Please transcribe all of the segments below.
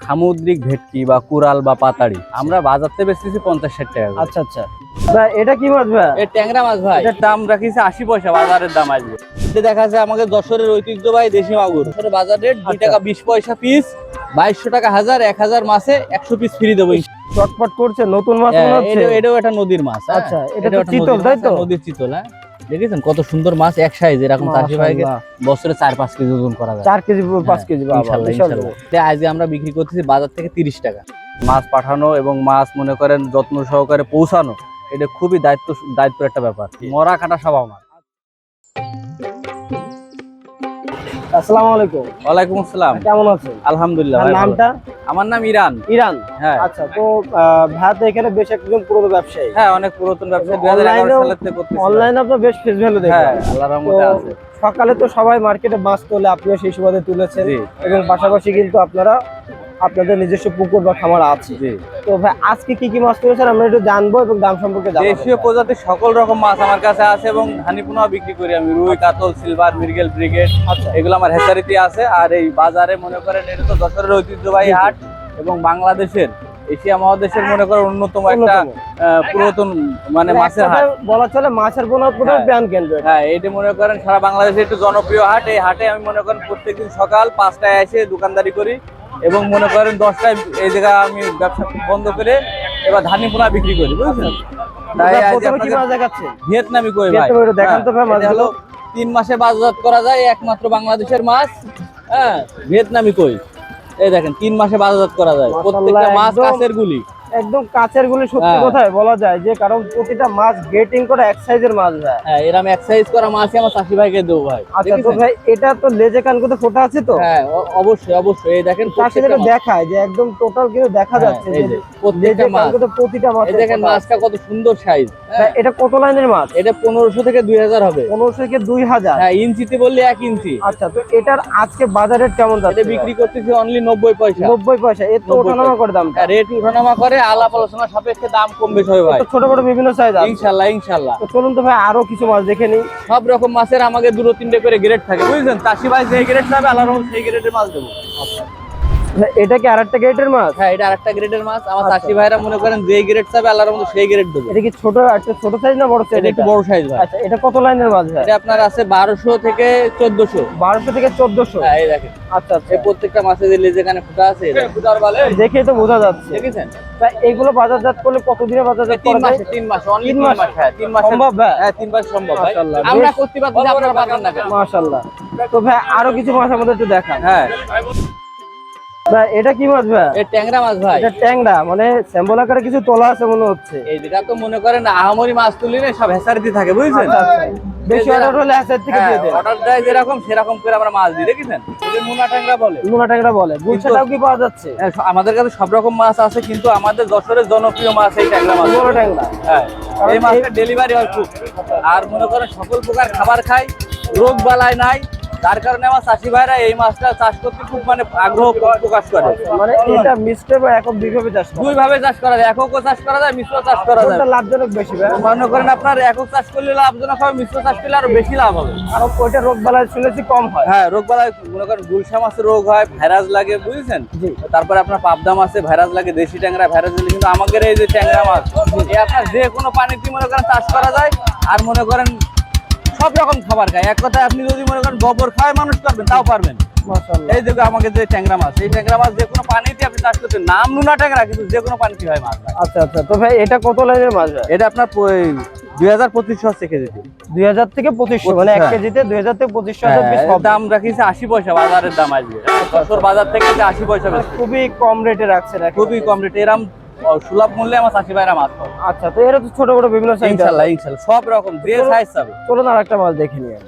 সামুদ্রিক ভেটকি বা কুরাল বা পাতাড়ি আমরা বাজার থেকে বেচতেছি 50-60 টাকা করে। আচ্ছা আচ্ছা ভাই, এটা কি মাছ ভাই? এই ট্যাংরা মাছ ভাই, এটার দাম রাখিছে 80 পয়সা, বাজারের দাম আসবে। এটা দেখা যায় আমাদের যশোরের ঐতিহ্যবাহী দেশি মাগুর। যশোরের বাজার রেট 2 টাকা 20 পয়সা পিস, 2200 টাকা হাজার, 1000 মাছে 100 পিস ফ্রি দেবো। চটপট করছে, নতুন মাছ মনে হচ্ছে। এটাও একটা নদীর মাছ। আচ্ছা, এটা তো চিতল, তাই তো? নদীর চিতল। হ্যাঁ, দেখেছেন কত সুন্দর মাছ, এক সাইজ। এরকম চাষি ভাইকে বছরে 4-5 কেজি ওজন করা যায়। 4 কেজি 5 কেজি ইনশাআল্লাহ ইনশাআল্লাহ। আজকে আমরা বিক্রি করতেছি বাজার থেকে 30 টাকা। মাছ পাঠানো এবং মাছ মনে করেন যত্ন সহকারে পৌঁছানো, এটা খুবই দায়িত্বের একটা ব্যাপার। মরা কাটা স্বভাব না। আসসালামু আলাইকুম। ওয়ালাইকুম আসসালাম। কেমন আছেন? আলহামদুলিল্লাহ ভাই। নামটা? আমার নাম ইরান। ইরান। হ্যাঁ। আচ্ছা, তো ভাই তো এখানে বেশ একজন পুরনো ব্যবসায়ী। হ্যাঁ, অনেক পুরাতন ব্যবসা, 2011 সাল থেকে করতেছি। অনলাইনে আপনার বেশ ফেস ভ্যালু দেখি। হ্যাঁ, আল্লাহর রহমতে আছে। সকালে তো সবাই মার্কেটে মাছ তোলে, আপনিও সেই সুবাদে তুলেছেন। জি। এবং পাশাপাশি কিন্তু আপনাদের নিজস্ব পুকুর বা খামার আছে। জি। তো ভাই আজকে কি কি মাছ তুলেছেন আমরা একটু জানবো এবং দাম সম্পর্কে জানবো। দেশীয় প্রজাতির সকল রকম মাছ আমার কাছে আছে এবং ধানিপোনাও বিক্রি করি আমি। রুই, কাতল, সিলভার, মৃগেল, ব্রিগেড, আচ্ছা। এগুলো আমার হেচারিতে আছে। আর এই বাজারে মনে করেন এটা তো যশোরের ঐতিহ্যবাহী হাট এবং বাংলাদেশের, এশিয়া মহাদেশের মনে করেন অন্যতম একটা পুরাতন মানে মাছের হাট বলা চলে। মাছের প্রাণ কেন্দ্র। হ্যাঁ, এটা মনে করেন সারা বাংলাদেশে একটু জনপ্রিয় হাট। এই হাটে আমি মনে করেন প্রত্যেকদিন সকাল 5টায় এসে দোকানদারি করি এবং মনে করেন 10টায় এই জায়গা আমি ব্যবসা বন্ধ করে এবার ধানিপোনা বিক্রি করি, বুঝছেন? তাই কি মাছ দেখাচ্ছে? ভিয়েতনামি কই ভাই, দেখান তো ভাই মাছগুলো। 3 মাসে বাজারজাত করা যায়, একমাত্র বাংলাদেশের মাছ। হ্যাঁ, ভিয়েতনামি কই, এই দেখেন 3 মাসে বাজারজাত করা যায়। প্রত্যেকটা মাছ কাঁচের গুলি, একদম কাঁচের গুলি। সত্যি কথাই বলা যায় যে কারণ প্রতিটা মাছ গেটিং করে এক সাইজের মাছ ভাই। হ্যাঁ, এরকম এক সাইজ করা মাছই আমার চাষি ভাইকে দেবো ভাই। আচ্ছা, তো ভাই এটা তো লেজে কান করতে ফোটা আছে তো? হ্যাঁ, অবশ্যই অবশ্যই। এই দেখেন প্রত্যেকটা দেখায় যে একদম টোটাল কিন্তু দেখা যাচ্ছে যে প্রত্যেকটা মাছ, প্রতিটা মাছ। এই দেখেন মাছটা কত সুন্দর সাইজ। এটা কত লাইনের মাছ? এটা 1500 থেকে 2000 হবে। 1500 থেকে 2000। হ্যাঁ, ইঞ্চিতে বললে 1 ইঞ্চি। আচ্ছা, তো এটার আজকে বাজার রেট কেমন যাচ্ছে? এটা বিক্রি করতেছি অনলি 90 পয়সা। 90 পয়সা। এর তো ওঠানামা করে দাম। হ্যাঁ, রেট ওঠানামা করে, আলাপ আলোচনা সাপেক্ষে দাম কম বেশি হবে ভাই। ছোট বড় বিভিন্ন সাইজ আছে। ইনশাআল্লাহ ইনশাআল্লাহ। তো চলুন তো ভাই আরো কিছু মাছ দেখে নিই। সব রকম মাছের আমাদের 2-3টে করে গ্রেড থাকে, বুঝছেন? চাষি ভাই যে গ্রেড চাবে আল্লাহর রহমতে সেই গ্রেডের মাছ দেবো। এটা কি আরেকটা গ্রেডের মাছ? হ্যাঁ, এটা আরেকটা গ্রেডের মাছ। আমার চাষি ভাইরা মনে করেন যে গ্রেড চাবে আল্লাহর রহমতে সেই গ্রেড দেবো। এটা কি ছোট, একটা ছোট সাইজ না বড় সাইজ? এটা একটু বড় সাইজ ভাই। আচ্ছা, এটা কত লাইনের মাছ ভাই? এটা আপনার আছে 1200 থেকে 1400। 1200 থেকে 1400। হ্যাঁ, এই দেখেন। আচ্ছা আচ্ছা। এই প্রত্যেকটা মাছের যে লেজে কানে ফুটা আছে, দেখেই তো বোঝা যাচ্ছে। দেখেছেন? তাই এগুলো বাজারজাত করলে কতদিনে বাজারজাত করা যায়? 3 মাস অনলি 3 মাস। হ্যাঁ, 3 মাস সম্ভব ভাই? হ্যাঁ, 3 মাস সম্ভব ভাই। মাশাআল্লাহ। আমরা করতে পারছি, আপনারা পারেন না কেন? মাশাআল্লাহ। তো ভাই আরো কিছু মাছ আমাদের একটু দেখান। হ্যাঁ ভাই এটা কি মাছ ভাই? এই ট্যাংরা মাছ ভাই। এটা ট্যাংরা, মানে স্যাম্বল আকারে কিছু তোলা আছে মনে হচ্ছে। এই যেটা তো মনে করেন আহামরি মাছ তুলি না, সব হেসারিতে থাকে, বুঝছেন? আচ্ছা আচ্ছা। বেশি অর্ডার হলে অ্যাসেট থেকে দিয়ে দেন। অর্ডার দেয় যেরকম সেরকম করে আমরা মাছ দিই, দেখেছেন? এটা মুনা ট্যাংরা বলে। মুনা ট্যাংরা বলে। গুলশাটাও কি পাওয়া যাচ্ছে? হ্যাঁ, আমাদের কাছে সব রকম মাছ আছে, কিন্তু আমাদের যশোরের জনপ্রিয় মাছ এই ট্যাংরা মাছ। মুনা ট্যাংরা। হ্যাঁ, এই মাছটা ডেলিভারি হয় খুব। আর মনে করেন সকল প্রকার খাবার খায়, রোগ বালাই নাই, যার কারণে আমার চাষি ভাইরা এই মাছটা চাষ করতে খুব মানে আগ্রহ প্রকাশ করে। মানে এটা মিশ্র বা একক দুইভাবে চাষ করা? 2 ভাবে চাষ করা যায়, এককও চাষ করা যায়, মিশ্র চাষ করা যায়। কোনটা লাভজনক বেশি ভাই? মনে করেন আপনার একক চাষ করলে লাভজনক হবে, মিশ্র চাষ করলে আরো বেশি লাভ হবে। আর ওইটা রোগ বালাই শুনেছি কম হয়। হ্যাঁ, রোগ বালাই মনে করেন গুলশা মাছের রোগ হয়, ভাইরাস লাগে, বুঝছেন? জি। তারপরে আপনার পাবদা মাছে ভাইরাস লাগে, দেশি ট্যাংরা ভাইরাস লাগে, কিন্তু আমাদের এই যে ট্যাংরা মাছ এই আপনার যে কোনো পানিতে মনে করেন চাষ করা যায়। আর মনে করেন সব রকম খাবার খায়। এক কথায় আপনি যদি মনে করেন গোবর খায় মানুষ করবেন, তাও পারবেন। মাশাআল্লাহ। এই দেখো আমাকে যে ট্যাংরা মাছ, এই ট্যাংরা মাছ যে কোনো পানিতে আপনি চাষ করতে, নাম নুনা ট্যাংরা, কিন্তু যে কোনো পানিতে হয় মাছ। আচ্ছা আচ্ছা। তো ভাই এটা কত লাইনের মাছ ভাই? এটা আপনার 2200-2500 হচ্ছে কেজিতে। 2000 থেকে 2500, মানে 1 কেজিতে 2000 থেকে 2500 পিস হবে। দাম রাখিছে 80 পয়সা, বাজারের দাম আসবে। যশোর বাজার থেকে 80 পয়সা বেশি। খুবই কম রেটে রাখছে নাকি? খুবই কম রেটে, এরকম সুলভ মূল্যে আমার চাষি ভাইরা মাছ পাবে। আচ্ছা, তো এর তো ছোট বড় বিভিন্ন সাইজ। ইনশাআল্লাহ ইনশাআল্লাহ, সব রকম যে সাইজ পাবে। চলুন আরেকটা মাছ দেখে নিই।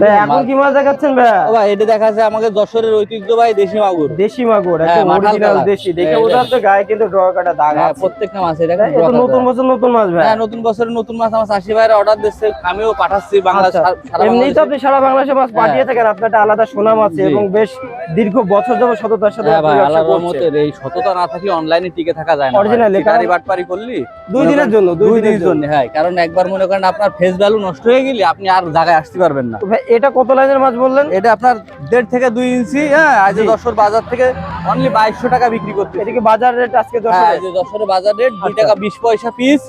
ভাই এখন কি মাছ দেখাচ্ছেন ভাই? ও ভাই, এটা দেখা যায় আমাদের যশোরের ঐতিহ্যবাহী দেশি মাগুর। দেশি মাগুর, হ্যাঁ, একদম অরিজিনাল দেশি। দেখে বোঝা যাচ্ছে গায়ে কিন্তু ডগা কাটা দাগ হ্যাঁ, আছে। প্রত্যেকটা মাছে দেখেন এটা নতুন বছর নতুন মাছ ভাই। হ্যাঁ, নতুন বছরের নতুন মাছ আমার চাষি ভাইরা অর্ডার দিচ্ছে, আমিও পাঠাচ্ছি বাংলাদেশ। এমনিই তো আপনি সারা বাংলাদেশে মাছ পাঠিয়ে থাকেন, আপনার একটা আলাদা সুনাম আছে এবং বেশ দীর্ঘ বছর ধরে সততার সাথে আপনি ব্যবসা আল্লাহর করছেন। রহমতে এই সততা না থাকলে অনলাইনে টিকে থাকা যায় না। অরিজিনালি গাড়ি বাটপারি করলি 2 দিনের জন্য, 2 দিনের জন্য। হ্যাঁ, কারণ একবার মনে করেন আপনার ফেস ভ্যালু নষ্ট হয়ে গেলে আপনি আর জায়গায় আসতে পারবেন না। ভাই এটা কত লাইনের মাছ বললেন? এটা আপনার 1.5 থেকে 2 ইঞ্চি। হ্যাঁ, আজ যশোর বাজার থেকে অনলি 2200 টাকা বিক্রি করতে। এটা কি বাজার রেট আজকে যশোরের বাজার রেট 2 টাকা 20 পয়সা পিস,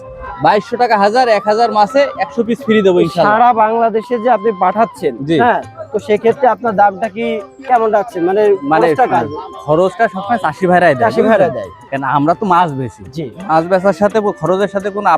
2200 টাকা হাজার, 1000 মাসে 100 পিস ফ্রি দেবো ইনশাআল্লাহ। সারা বাংলাদেশে যে আপনি পাঠাচ্ছেন, হ্যাঁ, তো সেক্ষেত্রে আপনার দামটা কি কেমন রাখছেন? মানে খরচটা সবসময় চাষি ভাইরাই দেয়, কেন আমরা তো মাছ বেশি। মাছ বেচার সাথে খরচের সাথে কোনো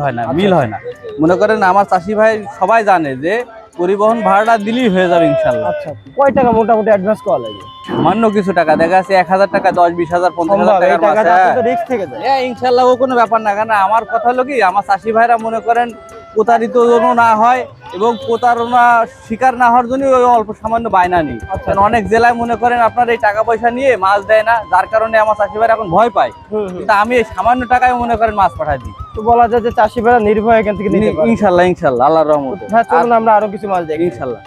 হয় না, মিল হয় না। মনে করেন আমার চাষি ভাই সবাই জানে যে পরিবহন ভাড়াটা দিলেই হয়ে যাবে ইনশাআল্লাহ। আচ্ছা, কয় টাকা মোটামুটি অ্যাডভান্স করা লাগে? সামান্য কিছু টাকা, দেখা যাচ্ছে 1000 টাকা, 10, 20,000, 50,000 টাকা রিস্ক থেকে যায়। হ্যাঁ ইনশাআল্লাহ, ও কোনো ব্যাপার না। কারণ আমার কথা হলো কি, আমার চাষি ভাইরা মনে করেন প্রতারিত যেন না হয় এবং প্রতারণা শিকার না হওয়ার জন্য ওই অল্প সামান্য বায়না নেই। কারণ অনেক জেলায় মনে করেন আপনার এই টাকা পয়সা নিয়ে মাছ দেয় না, যার কারণে আমার চাষি ভাইরা এখন ভয় পায়। কিন্তু আমি এই সামান্য টাকায় মনে করেন মাছ পাঠাই দিই। তো বলা যায় যে চাষি ভাইরা নির্ভয় এখান থেকে নিতে পারে ইনশাআল্লাহ, ইনশাআল্লাহ, আল্লাহর রহমতে। হ্যাঁ, চলুন আমরা আরো কিছু মাছ দেখি ইনশাআল্লাহ।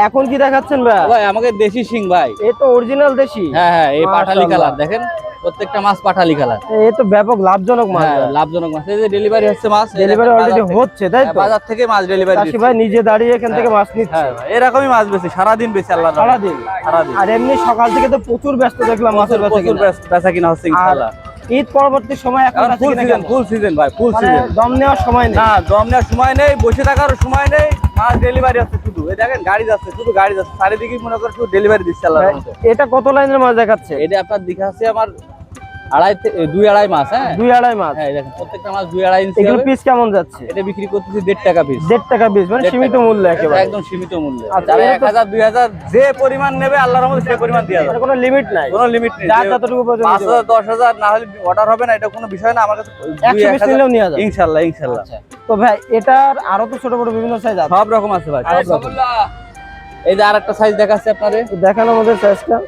এখন কি দেখাচ্ছেন ভাই? ভাই আমাকে দেশি শিং ভাই। এই তো অরিজিনাল দেশি। হ্যাঁ হ্যাঁ, এই পাঠালি কালার দেখেন, প্রত্যেকটা মাছ পাঠালি কালার। এই তো ব্যাপক লাভজনক মাছ। হ্যাঁ, লাভজনক মাছ। এই যে ডেলিভারি হচ্ছে মাছ, ডেলিভারি অলরেডি হচ্ছে, তাই তো? বাজার থেকে মাছ ডেলিভারি চাষি ভাই নিজে দাঁড়িয়ে এখান থেকে মাছ নিচ্ছে। হ্যাঁ, এরকমই মাছ বেশি, সারা দিন বেশি আল্লাহ। সারাদিন। আর এমনি সকাল থেকে তো প্রচুর ব্যস্ত দেখলাম মাছের বেচা কিনা হচ্ছে ইনশাআল্লাহ। ঈদ পরবর্তী সময় এখন ফুল সিজন ভাই, ফুল সিজন। দম নেওয়ার সময় নেই। না, দম নেওয়ার সময় নেই, বসে থাকার সময় নেই, মাছ ডেলিভারি হচ্ছে শুধু। এই দেখেন গাড়ি যাচ্ছে, শুধু গাড়ি যাচ্ছে, চারিদিকে মনে করেন শুধু ডেলিভারি দিচ্ছে আল্লাহ। এটা কত লাইনের মাছ দেখাচ্ছে? এটা আপনার দিকে আছে আমার 2.5 মাছ। হ্যাঁ, 2.5 মাছ। হ্যাঁ, দেখেন প্রত্যেকটা মাছ 2.5 ইঞ্চি। এগুলো পিস কেমন যাচ্ছে? এটা বিক্রি করতেছি 1.5 টাকা পিস। 1.5 টাকা পিস, মানে সীমিত মূল্য একেবারে। একদম সীমিত মূল্যে। আচ্ছা, যারা 1000, 2000 যে পরিমাণ নেবে আল্লাহর রহমতে সে পরিমাণ দেয়া যাবে। কোনো লিমিট নাই। কোনো লিমিট নেই। যার যতটুকু প্রয়োজন 5000, 10,000 না হলে অর্ডার হবে না, এটা কোনো বিষয় না। আমার কাছে 100 পিস নিলেও নিয়ে যাবে ইনশাআল্লাহ, ইনশাআল্লাহ। তো ভাই এটার আরো তো ছোট বড় বিভিন্ন সাইজ আছে। সব রকম আছে ভাই, সব রকম। এই যে আরেকটা সাইজ দেখাচ্ছে আপনারে, দেখানো আমাদের সাইজটা।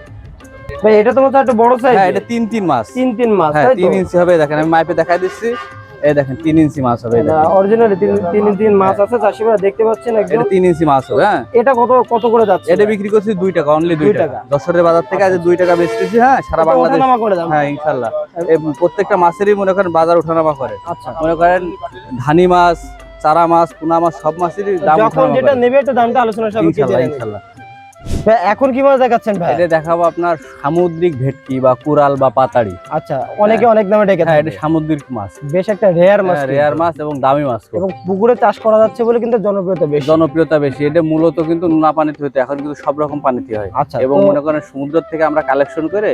ভাই এটা তো মনে হয় একটু বড় সাইজ। হ্যাঁ, এটা 3 মাছ। 3 মাছ, হ্যাঁ, তাই তো? 3 ইঞ্চি হবে। দেখেন আমি মাপে দেখাই দিচ্ছি। এই দেখেন 3 ইঞ্চি মাছ হবে। এটা অরিজিনালি 3 মাছ আছে, চাষি ভাই দেখতে পাচ্ছেন একদম। এটা 3 ইঞ্চি মাছ হবে। হ্যাঁ, এটা কত করে যাচ্ছে? এটা বিক্রি করছি 2 টাকা, অনলি 2 টাকা। যশোরের বাজার থেকে আজ 2 টাকা বেচতেছি। হ্যাঁ, সারা বাংলাদেশ। হ্যাঁ ইনশাআল্লাহ, এই প্রত্যেকটা মাছেরই মনে করেন বাজার ওঠানামা করে। আচ্ছা, মনে করেন ধানি মাছ, চারা মাছ, পোনা মাছ, সব মাছেরই দাম যখন যেটা নেবে একটু দামটা আলোচনা সাপেক্ষে ইনশাআল্লাহ, ইনশাআল্লাহ। এখন কি মাছ দেখাচ্ছেন ভাই? এটা দেখাবো আপনার সামুদ্রিক ভেটকি বা কুরাল বা পাতাড়ি। আচ্ছা, অনেকে অনেক নামে ডেকে থাকে। হ্যাঁ, এটা সামুদ্রিক মাছ, বেশ একটা রেয়ার মাছ। রেয়ার মাছ এবং দামি মাছ, এবং পুকুরে চাষ করা যাচ্ছে বলে কিন্তু জনপ্রিয়তা বেশি। এটা মূলত কিন্তু নোনা পানিতে হতো, এখন কিন্তু সব রকম পানিতে হয়। আচ্ছা, এবং মনে করেন সমুদ্র থেকে আমরা কালেকশন করে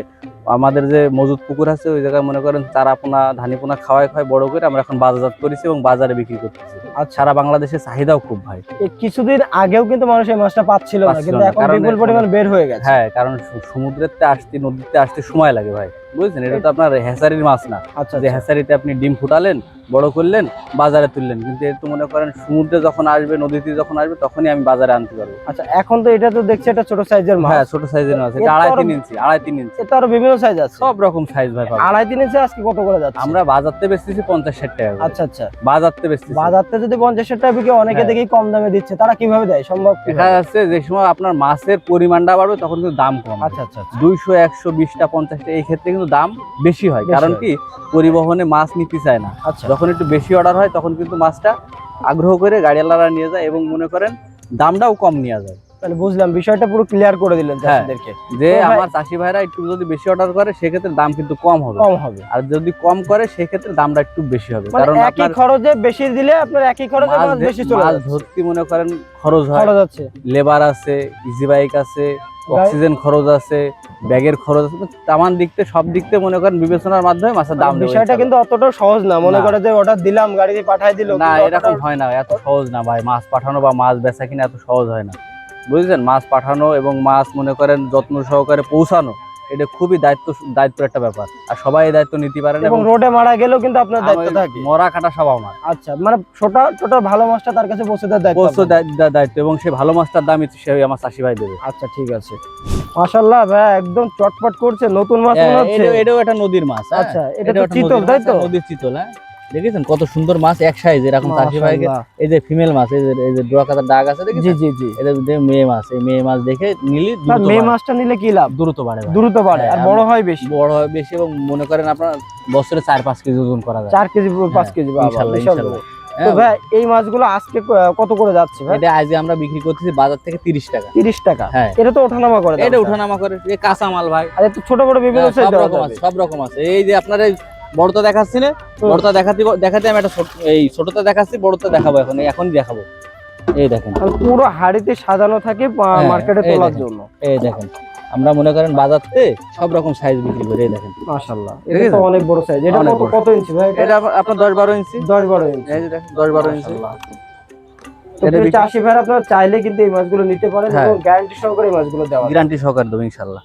আমাদের যে মজুদ পুকুর আছে ওই জায়গায় মনে করেন চারা পোনা, ধানি পোনা খাওয়াই বড় করে আমরা এখন বাজারজাত করেছি এবং বাজারে বিক্রি করতেছি। আর সারা বাংলাদেশে চাহিদাও খুব ভাই। কিছুদিন আগেও কিন্তু মানুষ এই মাছটা পাচ্ছিল না, কিন্তু এখন বিপুল পরিমাণ বের হয়ে গেছে। হ্যাঁ, কারণ সমুদ্রেতে আসতে, নদীতে আসতে সময় লাগে ভাই, বুঝছেন? এটা তো আপনার হ্যাচারির মাছ না। আচ্ছা, যে হ্যাচারিতে আপনি ডিম ফুটালেন, বড় করলেন, বাজারে তুললেন। কিন্তু এর তো মনে করেন সমুদ্রে যখন আসবে, নদীতে যখন আসবে, তখনই আমি বাজারে আনতে পারবো। আচ্ছা, এখন তো এটা তো দেখছি একটা ছোট সাইজের মাছ। হ্যাঁ, ছোট সাইজের মাছ। এটা 2.5-3 ইঞ্চি, 2.5-3 ইঞ্চি। এটা আরো বিভিন্ন সাইজ আছে, সব রকম সাইজ ভাই পাবেন। 2.5-3 ইঞ্চি আজকে কত করে যাচ্ছে? আমরা বাজারতে বেচতেছি 50-60 টাকা। আচ্ছা আচ্ছা, বাজারতে বেচতেছি। বাজারতে যদি 50-60 টাকা বিক্রি, অনেকে দেখি কম দামে দিচ্ছে, তারা কিভাবে দেয়? সম্ভব দেখা যাচ্ছে যে সময় আপনার মাছের পরিমাণটা বাড়বে তখন কিন্তু দাম কম। আচ্ছা আচ্ছা, 200, 120টা, 50টা, এই ক্ষেত্রে কিন্তু দাম বেশি হয়। কারণ কি, পরিবহনে মাছ নিতে চায় না। আচ্ছা, যখন একটু বেশি অর্ডার হয় তখন কিন্তু মাছটা আগ্রহ করে গাড়িওয়ালারা নিয়ে যায় এবং মনে করেন দামটাও কম নিয়ে যায়। তাহলে বুঝলাম, বিষয়টা পুরো ক্লিয়ার করে দিলেন চাষিদেরকে যে আমার চাষি ভাইরা একটু যদি বেশি অর্ডার করে সেক্ষেত্রে দাম কিন্তু কম হবে। আর যদি কম করে সেক্ষেত্রে দামটা একটু বেশি হবে। কারণ একই খরচে বেশি দিলে আপনার একই খরচে মাছ বেশি চলে যাচ্ছে। মাছ ধরতে মনে করেন খরচ হয়, লেবার আছে, ইজি বাইক আছে, অক্সিজেন খরচ আছে, ব্যাগের খরচ আছে, তামান দিকতে সব দিকতে মনে করেন বিবেচনার মাধ্যমে মাছের দাম। বিষয়টা কিন্তু অতটা সহজ না। মনে করে যে অর্ডার দিলাম, গাড়ি দিয়ে পাঠিয়ে দিল, না, এরকম হয় না। এত সহজ না ভাই, মাছ পাঠানো বা মাছ বেচা কিনা এত সহজ হয় না, বুঝলেন? মাছ পাঠানো এবং মাছ মনে করেন যত্ন সহকারে পৌঁছানো, এটা খুবই দায়িত্ব একটা ব্যাপার। আর সবাই এই দায়িত্ব নিতে পারে না। এবং রোডে মারা গেলেও কিন্তু আপনার দায়িত্ব থাকে। মরা কাটা সব আমার। আচ্ছা, মানে ছোট ভালো মাছটা তার কাছে পৌঁছে দেওয়ার দায়িত্ব এবং সেই ভালো মাছটার দাম সে আমার চাষি ভাই দেবে। আচ্ছা, ঠিক আছে। মাশাআল্লাহ ভাই, একদম চটপট করছে, নতুন মাছ মনে হচ্ছে। এটাও একটা নদীর মাছ। আচ্ছা, এটা তো চিতল, তাই তো? নদীর চিতল। হ্যাঁ, দেখেছেন কত সুন্দর মাছ, এক সাইজ। এরকম চাষি ভাইকে এই যে ফিমেল মাছ, এই যে ডোয়া কাটার দাগ আছে, দেখেছেন? জি জি জি, এটা মেয়ে মাছ। এই মেয়ে মাছ দেখে নিলে, মেয়ে মাছটা নিলে কি লাভ? দ্রুত বাড়ে আর বড় হয় বেশি। এবং মনে করেন আপনার বছরে 4-5 কেজি ওজন করা যায়। 4 কেজি 5 কেজি, ইনশাআল্লাহ। তো ভাই এই মাছগুলো আজকে কত করে যাচ্ছে ভাই? এটা আজকে আমরা বিক্রি করতেছি বাজার থেকে 30 টাকা। 30 টাকা। হ্যাঁ, এটা তো ওঠানামা করে, এটা উঠানামা করে, এই কাঁচা মাল ভাই। আর একটু ছোট বড় বিভিন্ন সাইজ সব দেওয়া রকম যাবে। আছে, সব রকম আছে। এই যে আপনার এই বড়টা দেখাচ্ছি না, বড়টা দেখাতে আমি একটা এই ছোটটা দেখাচ্ছি, বড়টা দেখাবো এখন দেখাবো। এই দেখেন আর পুরো হাড়িতে সাজানো থাকে মার্কেটে এই তোলার দেখেন, জন্য। এই দেখেন আমরা মনে করেন বাজারতে সব রকম সাইজ বিক্রি করি। এই দেখেন মাশাআল্লাহ, এটা তো অনেক বড় সাইজ। এটা অনেক বড়। কত ইঞ্চি ভাই? এটা আপনার 10-12 ইঞ্চি। 10-12 ইঞ্চি। এই যে দেখেন 10-12 ইঞ্চি। তো চাষি ভাই আপনারা চাইলে কিন্তু এই মাছগুলো নিতে পারেন হ্যাঁ। এবং গ্যারান্টি সহকারে এই মাছগুলো দেওয়া যায়। গ্যারান্টি সহকারে দেবো ইনশাআল্লাহ।